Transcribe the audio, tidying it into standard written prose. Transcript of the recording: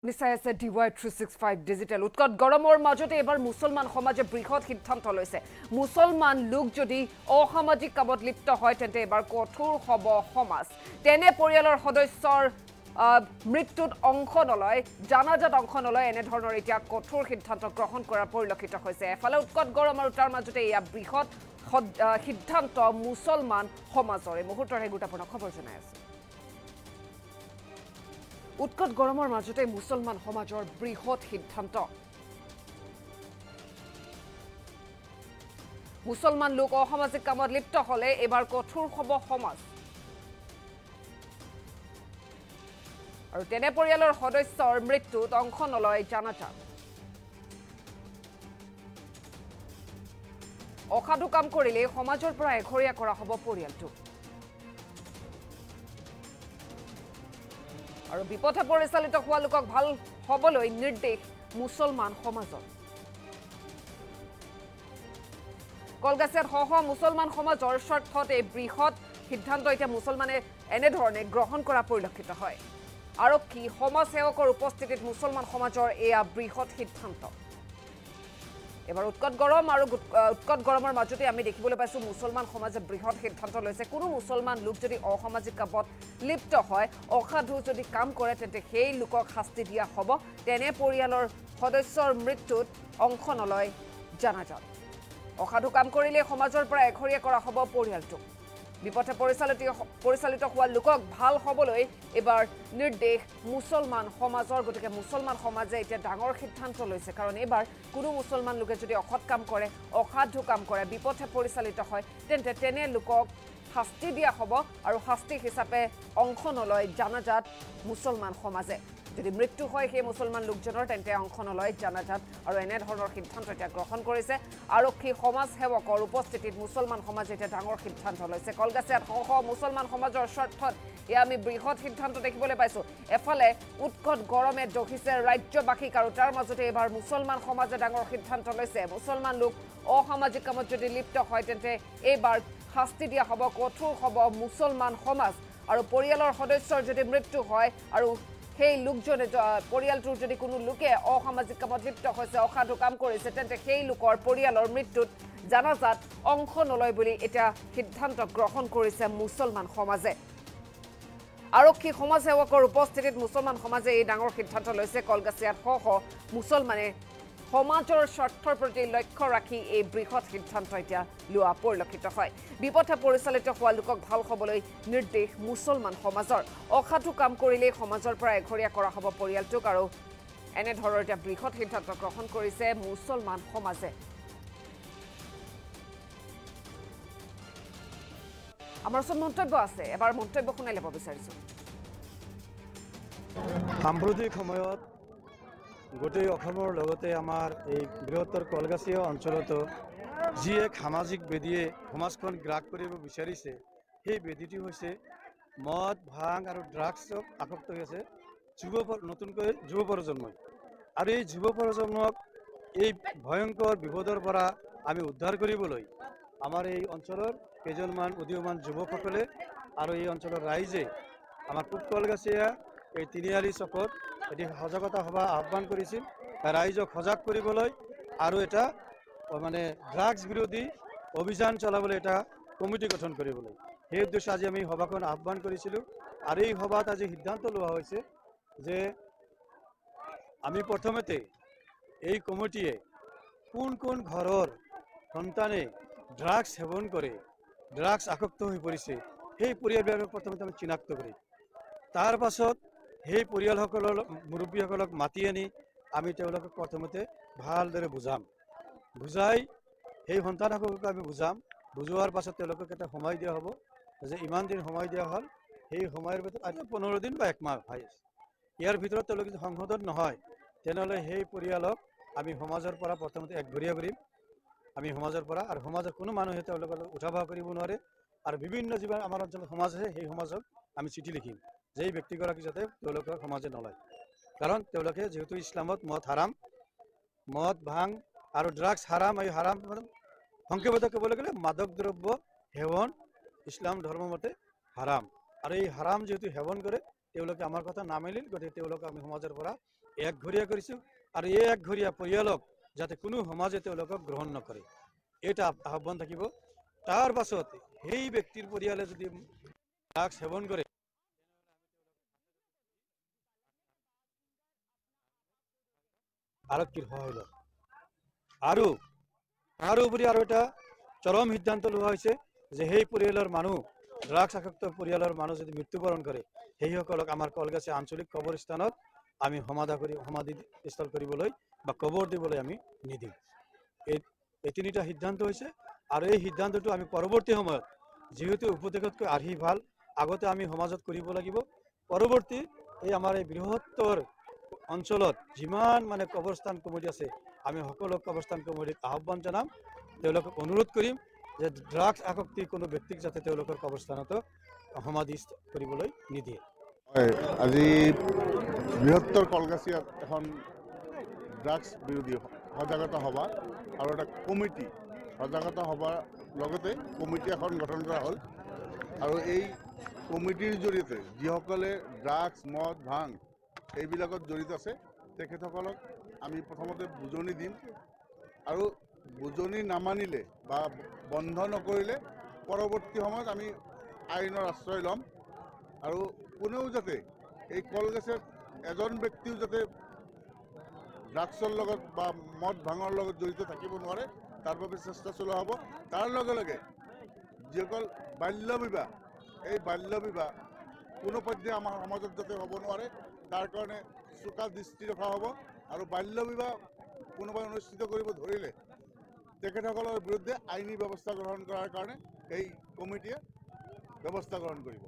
নিশ্চয় আছে DY365 digital উৎকট গৰমৰ মাজতে এবাৰ মুছলমান সমাজে বৃহৎ সিদ্ধান্ত লৈছে মুছলমান লোক যদি অসামাজিক কামত লিপ্ত হয় তেন্তে এবাৰ কঠোৰ হ'ব সমাজ তেনে পৰিয়ালৰ সদস্যৰ মৃত্যুত অংশ নলয় জানাজাত অংশ নলয় এনে ধৰণৰ এতিয়া কঠোৰ সিদ্ধান্ত গ্ৰহণ কৰাৰ পৰিলক্ষিত হৈছে এফালে উৎকট গৰম আৰু তাৰ মাজতে এয়া বৃহৎ সিদ্ধান্ত মুছলমান সমাজৰ এই মুহূৰ্তৰ গুৰুত্বপূৰ্ণ খবৰ জনাই আছে উৎকট গৰমৰ মাজতে মুছলমান সমাজৰ বৃহৎ সিদ্ধান্ত মুছলমান লোক অসামাজিক কামত লিপ্ত হলে এবাৰ কঠোৰ হ'ব সমাজ আৰু তেনে পৰিয়ালৰ সদস্যৰ মৃত্যুত অংশ নলয় জানাজাত অসাধু কাম কৰিলে সমাজৰ পৰা এঘৰীয়া কৰা হ'ব পৰিয়ালটো আৰু বিপথে পৰিচালিত হোৱা লোকক ভাল হ'বলৈ নিৰ্দেশ মুছলমান সমাজৰ কলগাছিয়াত সহ মুছলমান সমাজৰ স্বাৰ্থত এই বৃহৎ সিদ্ধান্ত এতিয়া মুছলমানে এনেধৰণে গ্ৰহণ কৰা পৰিলক্ষিত হয় আৰক্ষী সমাজসেৱকৰ উপস্থিতিত মুছলমান সমাজৰ এয়া বৃহৎ সিদ্ধান্ত এবাৰ উৎকট গৰম আৰু উৎকট গৰমৰ মাজতে আমি দেখিবলৈ পাইছো মুছলমান সমাজে বৃহৎ সিদ্ধান্ত লৈছে কোনো মুছলমান লোক যদি অসামাজিক কামত লিপ্ত হয় অসাধু যদি কাম কৰে তেন্তে সেই লোকক শাস্তি দিয়া হ'ব তেনে পৰিয়ালৰ সদস্যৰ মৃত্যুত অংশ নলয় জানাজাত অসাধু কাম কৰিলে সমাজৰ পৰা এঘৰীয়া কৰা হ'ব পৰিয়ালটো বিপথে পৰিচালিত হোৱা লোকক ভাল হ'বলৈ এবাৰ নিৰ্দেশ মুছলমান সমাজৰ গতিকে মুছলমান সমাজে এতিয়া ডাঙৰ সিদ্ধান্ত লৈছে কাৰণ এবাৰ কোনো মুছলমান লোকে যদি অসৎ কাম কৰে অসাধু কাম কৰে বিপথে পৰিচালিত হয় তেন্তে তেনে লোকক শাস্তি দিয়া হ'ব আৰু শাস্তি হিচাপে অংশ নলয় জানাজাত মুছলমান সমাজে যদি মৃত্যু হয় সেই মুছলমান লোকজনৰ তেন্তে অংশ নলয় জানাজাত আৰু এনে ধৰণৰ সিদ্ধান্ত এতিয়া গ্ৰহণ কৰিছে আৰক্ষী সমাজসেৱকৰ উপস্থিতিত মুছলমান সমাজে এতিয়া ডাঙৰ সিদ্ধান্ত লৈছে কলগাছিয়াত সহ মুছলমান সমাজৰ স্বাৰ্থত এয়া আমি বৃহৎ সিদ্ধান্ত দেখিবলৈ পাইছো এফালে উৎকট গৰমে দহিছে ৰাজ্যবাসীক আৰু তাৰ মাজতে এবাৰ মুছলমান সমাজে ডাঙৰ সিদ্ধান্ত লৈছে মুছলমান লোক অসামাজিক কামত যদি লিপ্ত হয় তেন্তে এইবাৰ শাস্তি দিয়া হ'ব কঠোৰ হ'ব মুছলমান সমাজ আৰু পৰিয়ালৰ সদস্যৰ যদি মৃত্যু হয় আৰু সেই লোকজনে পৰিয়ালটোৰ যদি কোনো লোকে অসামাজিক কামত লিপ্ত হৈছে অসাধু কাম কৰিছে তেন্তে সেই লোকৰ পৰিয়ালৰ মৃত্যুত জানাজাত অংশ নলয় বুলি এটা সিদ্ধান্ত গ্ৰহণ কৰিছে মুছলমান সমাজে আৰক্ষী সমাজসেৱকৰ উপস্থিতিত মুছলমান সমাজে এই ডাঙৰ সিদ্ধান্ত লৈছে কলগাছিয়াত সহ মুছলমানে সমাজৰ স্বাৰ্থৰ প্ৰতি লক্ষ্য ৰাখি এই বৃহৎ সিদ্ধান্ত এতিয়া লোৱা পৰিলক্ষিত হয় বিপথে পৰিচালিত হোৱা লোকক ভাল হ'বলৈ নিৰ্দেশ মুছলমান সমাজৰ অসাধু কাম কৰিলে সমাজৰ পৰা এঘৰীয়া কৰা হ'ব পৰিয়ালটোক আৰু এনে ধৰণৰ এতিয়া বৃহৎ সিদ্ধান্ত গ্ৰহণ কৰিছে মুছলমান সমাজে আমাৰ ওচৰত মন্তব্য আছে এবাৰ মন্তব্য শুনাই ল'ব বিচাৰিছো সাম্প্ৰতিক সময়ত গোটেই অসমৰ লগতে আমাৰ এই বৃহত্তৰ কলগাছিয়া অঞ্চলতো যি এক সামাজিক বেদীয়ে সমাজখন গ্ৰাস কৰিব বিচাৰিছে সেই বেদীটি হৈছে মদ ভাং আৰু ড্ৰাগছক আসক্ত হৈ আছে নতুনকৈ যুৱ প্ৰজন্মই আৰু এই যুৱ প্ৰজন্মক এই ভয়ংকৰ বিপদৰ পৰা আমি উদ্ধাৰ কৰিবলৈ আমাৰ এই অঞ্চলৰ কেইজনমান উদীয়মান যুৱকসকলে আৰু এই অঞ্চলৰ ৰাইজে আমাৰ পূব কলগাছিয়া এই তিনিআলি চকত এটি সজাগতা সভা আহ্বান কৰিছিল ৰাইজক সজাগ কৰিবলৈ আৰু এটা মানে ড্ৰাগছ বিৰোধী অভিযান চলাবলৈ এটা কমিটি গঠন কৰিবলৈ সেই উদ্দেশ্যে আজি আমি সভাখন আহ্বান কৰিছিলোঁ আৰু এই সভাত আজি সিদ্ধান্ত লোৱা হৈছে যে আমি প্ৰথমতে এই কমিটিয়ে কোন কোন ঘৰৰ সন্তানে ড্ৰাগছ সেৱন কৰে ড্ৰাগছ আসক্ত হৈ পৰিছে সেই পৰিয়ালবিলাকক প্ৰথমতে আমি চিনাক্ত কৰিম তাৰ পাছত সেই পৰিয়ালসকলৰ মুৰব্বীসকলক মাতি আনি আমি তেওঁলোকক প্ৰথমতে ভালদৰে বুজাই সেই সন্তানসকলক আমি বুজোৱাৰ পাছত তেওঁলোকক এটা সময় দিয়া হ'ব যে ইমান দিন সময় দিয়া হ'ল সেই সময়ৰ ভিতৰত আজি 15 দিন বা 1 মাহ হয় ইয়াৰ ভিতৰত তেওঁলোক যদি সংশোধন নহয় তেনেহ'লে সেই পৰিয়ালক আমি সমাজৰ পৰা প্ৰথমতে একঘৰীয়া কৰিম আমি সমাজৰ পৰা আৰু সমাজৰ কোনো মানুহে তেওঁলোকক উঠাবহ কৰিব নোৱাৰে আৰু বিভিন্ন যিমান আমাৰ অঞ্চলত সমাজ আছে সেই সমাজক আমি চিঠি লিখিম যে এই ব্যক্তিগৰাকী যাতে তেওঁলোকৰ সমাজে নলয় কাৰণ তেওঁলোকে যেহেতু ইছলামত মদ ভাং আৰু ড্ৰাগছ হাৰাম এই হাৰাম সংক্ষেপত ক'বলৈ গ'লে মাদক দ্ৰব্য সেৱন ইছলাম ধৰ্ম মতে হাৰাম আৰু এই হাৰাম যেহেতু সেৱন কৰে তেওঁলোকে আমাৰ কথা নামানিল গতিকে তেওঁলোকক আমি সমাজৰ পৰা একঘৰীয়া কৰিছোঁ আৰু এই একঘৰীয়া পৰিয়ালক যাতে কোনো সমাজে তেওঁলোকক গ্ৰহণ নকৰে এটা আহ্বান থাকিব। তাৰ পাছত সেই ব্যক্তিৰ পৰিয়ালে যদি ড্ৰাগছ সেৱন কৰে আৰক্ষীৰ সহায় লয়। আৰু তাৰোপৰি আৰু এটা চৰম সিদ্ধান্ত লোৱা হৈছে যে সেই পৰিয়ালৰ মানুহ ড্ৰাগছ আসক্ত পৰিয়ালৰ মানুহ যদি মৃত্যুবৰণ কৰে সেইসকলক আমাৰ কলগাছি আঞ্চলিক কবৰস্থানত আমি সমাধিস্থল কৰিবলৈ বা কবৰ দিবলৈ আমি নিদিম। এই তিনিটা সিদ্ধান্ত হৈছে আৰু এই সিদ্ধান্তটো আমি পৰৱৰ্তী সময়ত যেহেতু উপদেশতকৈ আৰ্হি ভাল আগতে আমি সমাজত কৰিব লাগিব। পৰৱৰ্তী এই আমাৰ এই বৃহত্তৰ অঞ্চলত যিমান মানে কবৰস্থান কমিটি আছে আমি সকলো কবৰস্থান কমিটিক আহ্বান জনাম, তেওঁলোকক অনুৰোধ কৰিম যে ড্ৰাগছ আসক্তি কোনো ব্যক্তিক যাতে তেওঁলোকৰ কবৰস্থানতো সমাধি কৰিবলৈ নিদিয়ে। আজি বৃহত্তৰ কলগাছিয়াত এখন ড্ৰাগছ বিৰোধী সজাগতা সভা আৰু এটা কমিটি সজাগতা সভাৰ লগতে কমিটি এখন গঠন কৰা হ'ল আৰু এই কমিটিৰ জৰিয়তে যিসকলে ড্ৰাগছ মদ ভাং এইবিলাকত জড়িত আছে তেখেতসকলক আমি প্ৰথমতে বুজনি দিম আৰু বুজনি নামানিলে বা বন্ধ নকৰিলে পৰৱৰ্তী সময়ত আমি আইনৰ আশ্ৰয় ল'ম আৰু কোনেও যাতে এই কলগাছিত এজন ব্যক্তিও যাতে ড্ৰাগছৰ লগত বা মদ ভাঙৰ লগত জড়িত থাকিব নোৱাৰে তাৰ বাবে চেষ্টা চলোৱা হ'ব। তাৰ লগে লগে যিসকল বাল্য বিবাহ এই বাল্য বিবাহ কোনো পৰ্যায়ে আমাৰ সমাজত যাতে হ'ব নোৱাৰে তাৰ কাৰণে চোকা দৃষ্টি ৰখা হ'ব আৰু বাল্য বিবাহ কোনোবাই অনুষ্ঠিত কৰিব ধৰিলে তেখেতসকলৰ বিৰুদ্ধে আইনী ব্যৱস্থা গ্ৰহণ কৰাৰ কাৰণে এই কমিটিয়ে ব্যৱস্থা গ্ৰহণ কৰিব।